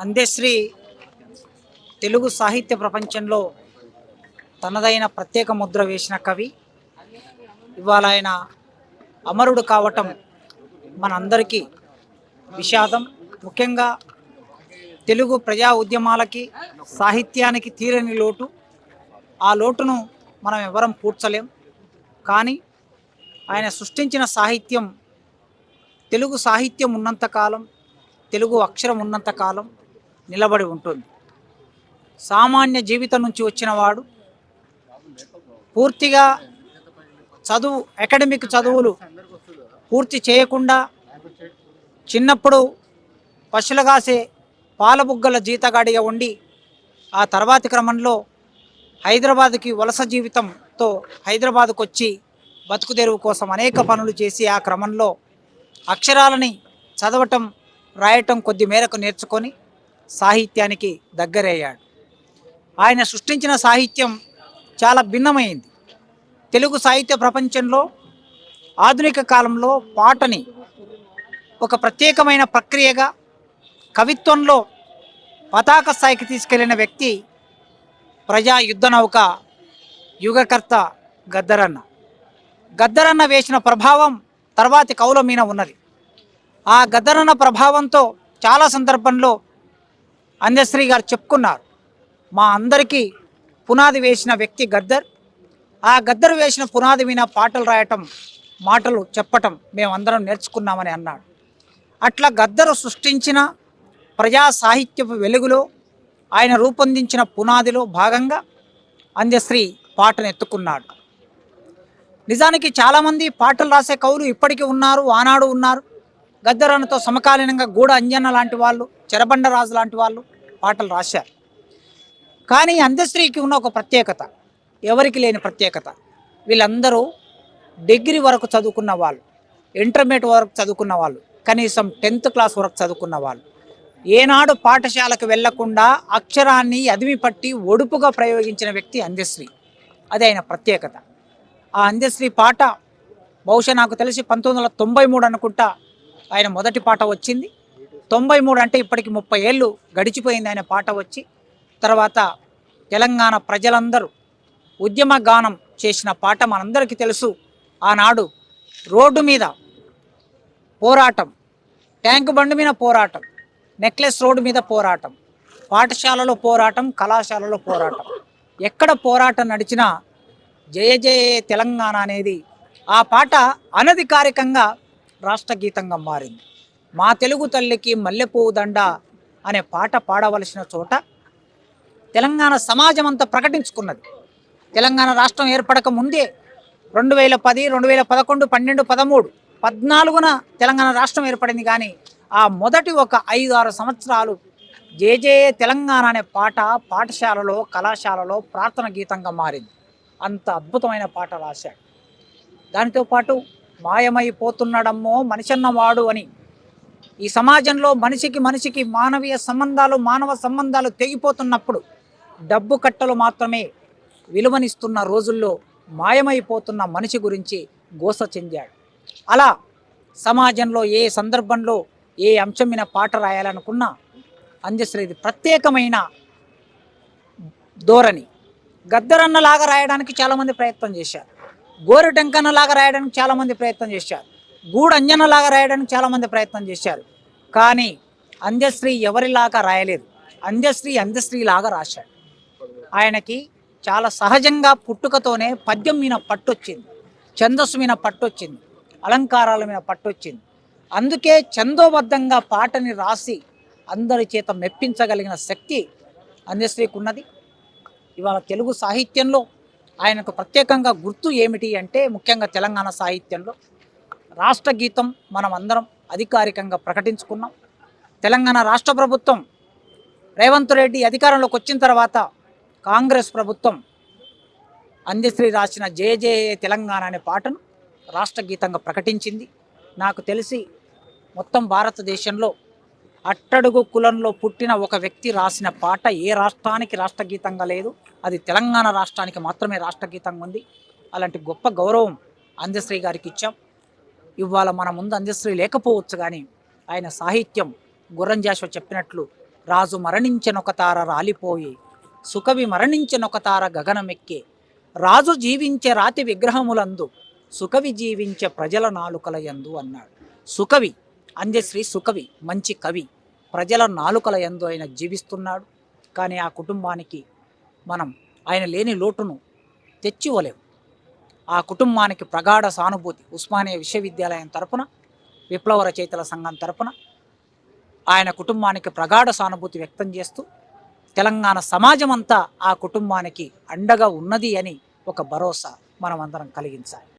అందశ్రీ తెలుగు సాహిత్య ప్రపంచంలో తనదైన ప్రత్యేక ముద్ర వేసిన కవి. ఇవాళ ఆయన అమరుడు కావటం మనందరికీ విషాదం. ముఖ్యంగా తెలుగు ప్రజా ఉద్యమాలకి సాహిత్యానికి తీరని లోటు. ఆ లోటును మనం ఎవరం పూడ్చలేం. కానీ ఆయన సృష్టించిన సాహిత్యం, తెలుగు సాహిత్యం ఉన్నంతకాలం, తెలుగు అక్షరం ఉన్నంతకాలం నిలబడి ఉంటుంది. సామాన్య జీవితం నుంచి వచ్చినవాడు, పూర్తిగా అకాడమిక్ చదువులు పూర్తి చేయకుండా చిన్నప్పుడు పశువులుగాసే పాలబుగ్గల జీతగాడిగా ఉండి ఆ తర్వాతి క్రమంలో హైదరాబాద్కి వలస జీవితంతో హైదరాబాద్కు వచ్చి బతుకు తెరువు కోసం అనేక పనులు చేసి ఆ క్రమంలో అక్షరాలని చదవటం, రాయటం కొద్ది మేరకు నేర్చుకొని సాహిత్యానికి దగ్గరయ్యాడు. ఆయన సృష్టించిన సాహిత్యం చాలా భిన్నమైంది. తెలుగు సాహిత్య ప్రపంచంలో ఆధునిక కాలంలో పాటని ఒక ప్రత్యేకమైన ప్రక్రియగా, కవిత్వంలో పతాక స్థాయికి తీసుకెళ్లిన వ్యక్తి ప్రజా యుద్ధ నౌక యుగకర్త గద్దరన్న. గద్దరన్న వేసిన ప్రభావం తర్వాతి కవుల మీద ఉన్నది. ఆ గద్దరన్న ప్రభావంతో చాలా సందర్భంలో అందశ్రీ గారు చెప్పుకున్నారు, మా అందరికీ పునాది వేసిన వ్యక్తి గద్దర్. ఆ గద్దరు వేసిన పునాది మీద పాటలు రాయటం, మాటలు చెప్పటం మేమందరం నేర్చుకున్నామని అన్నాడు. అట్లా గద్దరు సృష్టించిన ప్రజా సాహిత్యపు వెలుగులో, ఆయన రూపొందించిన పునాదిలో భాగంగా అందశ్రీ పాటను ఎత్తుకున్నాడు. నిజానికి చాలామంది పాటలు రాసే కవులు ఇప్పటికీ ఉన్నారు, ఆనాడు ఉన్నారు. గద్దరన్నతో సమకాలీనంగా గూడ అంజన్న లాంటి వాళ్ళు, చెరబండరాజు లాంటి వాళ్ళు పాటలు రాశారు. కానీ అందశ్రీకి ఉన్న ఒక ప్రత్యేకత, ఎవరికి లేని ప్రత్యేకత. వీళ్ళందరూ డిగ్రీ వరకు చదువుకున్న వాళ్ళు, ఇంటర్మీడియట్ వరకు చదువుకున్న వాళ్ళు, కనీసం 10th క్లాస్ వరకు చదువుకున్న వాళ్ళు. ఏనాడు పాఠశాలకు వెళ్లకుండా అక్షరాన్ని అదిమి పట్టి ఒడుపుగా ప్రయోగించిన వ్యక్తి అందశ్రీ. అది ఆయన ప్రత్యేకత. ఆ అందశ్రీ పాట బహుశా నాకు తెలిసి 1993 అనుకుంటా ఆయన మొదటి పాట వచ్చింది. 93 అంటే ఇప్పటికి 30 ఏళ్ళు గడిచిపోయింది ఆయన పాట వచ్చి. తర్వాత తెలంగాణ ప్రజలందరూ ఉద్యమ గానం చేసిన పాట మనందరికీ తెలుసు. ఆనాడు రోడ్డు మీద పోరాటం, ట్యాంక్ బండి మీద పోరాటం, నెక్లెస్ రోడ్డు మీద పోరాటం, పాఠశాలలో పోరాటం, కళాశాలలో పోరాటం. ఎక్కడ పోరాటం నడిచినా జయ జయ తెలంగాణ అనేది ఆ పాట అనధికారికంగా రాష్ట్ర గీతంగా మారింది. మా తెలుగు తల్లికి మల్లెపువ్వు దండ అనే పాట పాడవలసిన చోట తెలంగాణ సమాజం అంతా ప్రకటించుకున్నది. తెలంగాణ రాష్ట్రం ఏర్పడక ముందే 2010, 2011, 12, 13, 14న తెలంగాణ రాష్ట్రం ఏర్పడింది. కానీ ఆ మొదటి ఒక 5-6 సంవత్సరాలు జే జే తెలంగాణ అనే పాట పాఠశాలలో, కళాశాలలో ప్రార్థన గీతంగా మారింది. అంత అద్భుతమైన పాట రాశాడు. దానితో పాటు మాయమైపోతున్నాడమ్మో మనిషన్నవాడు అని, ఈ సమాజంలో మనిషికి మానవీయ సంబంధాలు, మానవ సంబంధాలు తెగిపోతున్నప్పుడు డబ్బు కట్టలు మాత్రమే విలువనిస్తున్న రోజుల్లో మాయమైపోతున్న మనిషి గురించి గోస చెందాడు. అలా సమాజంలో ఏ సందర్భంలో ఏ అంశం మీద పాట రాయాలనుకున్నా అందశ్రీది ప్రత్యేకమైన ధోరణి. గద్దరన్నలాగా రాయడానికి చాలామంది ప్రయత్నం చేశారు, గోరుటెంకన్నలాగా రాయడానికి చాలామంది ప్రయత్నం చేశారు, గూడ అంజన్నలాగా రాయడానికి చాలామంది ప్రయత్నం చేశారు. కానీ అందశ్రీ ఎవరిలాగా రాయలేదు. అందశ్రీలాగా రాశాడు. ఆయనకి చాలా సహజంగా పుట్టుకతోనే పద్యం మీద పట్టొచ్చింది, ఛందస్సు మీద పట్టొచ్చింది, అలంకారాల మీద పట్టొచ్చింది. అందుకే ఛందోబద్ధంగా పాటని రాసి అందరి చేత మెప్పించగలిగిన శక్తి అందశ్రీకి ఉన్నది. ఇవాళ తెలుగు సాహిత్యంలో ఆయనకు ప్రత్యేకంగా గుర్తు ఏమిటి అంటే, ముఖ్యంగా తెలంగాణ సాహిత్యంలో రాష్ట్ర గీతం మనం అందరం అధికారికంగా ప్రకటించుకున్నాం. తెలంగాణ రాష్ట్ర ప్రభుత్వం రేవంత్ రెడ్డి అధికారంలోకి వచ్చిన తర్వాత కాంగ్రెస్ ప్రభుత్వం అందశ్రీ రాసిన జయ జయ తెలంగాణ అనే పాటను రాష్ట్ర గీతంగా ప్రకటించింది. నాకు తెలిసి మొత్తం భారతదేశంలో అట్టడుగు కులంలో పుట్టిన ఒక వ్యక్తి రాసిన పాట ఏ రాష్ట్రానికి రాష్ట్ర గీతంగా లేదు. అది తెలంగాణ రాష్ట్రానికి మాత్రమే రాష్ట్ర గీతంగా ఉంది. అలాంటి గొప్ప గౌరవం అందశ్రీ గారికి ఇచ్చాం. ఇవాళ మన ముందు అందశ్రీ లేకపోవచ్చు, కానీ ఆయన సాహిత్యం గుర్రం జాషువా చెప్పినట్లు రాజు మరణించెనొక తార రాలిపోయే, సుకవి మరణించెనొక తార గగనమెక్కే, రాజు జీవించే రాతి విగ్రహములందు, సుకవి జీవించే ప్రజల నాలుకల యందు అన్నాడు. సుకవి అంజశ్రీ సుకవి మంచి కవి, ప్రజల నాలుకల యందు ఆయన జీవిస్తున్నాడు. కానీ ఆ కుటుంబానికి మనం ఆయన లేని లోటును తెచ్చివ్వలేము. ఆ కుటుంబానికి ప్రగాఢ సానుభూతి ఉస్మానియా విశ్వవిద్యాలయం తరపున, విప్లవ రచయితల సంఘం తరపున ఆయన కుటుంబానికి ప్రగాఢ సానుభూతి వ్యక్తం చేస్తూ, తెలంగాణ సమాజం అంతా ఆ కుటుంబానికి అండగా ఉన్నది అని ఒక భరోసా మనమందరం కలిగించాలి.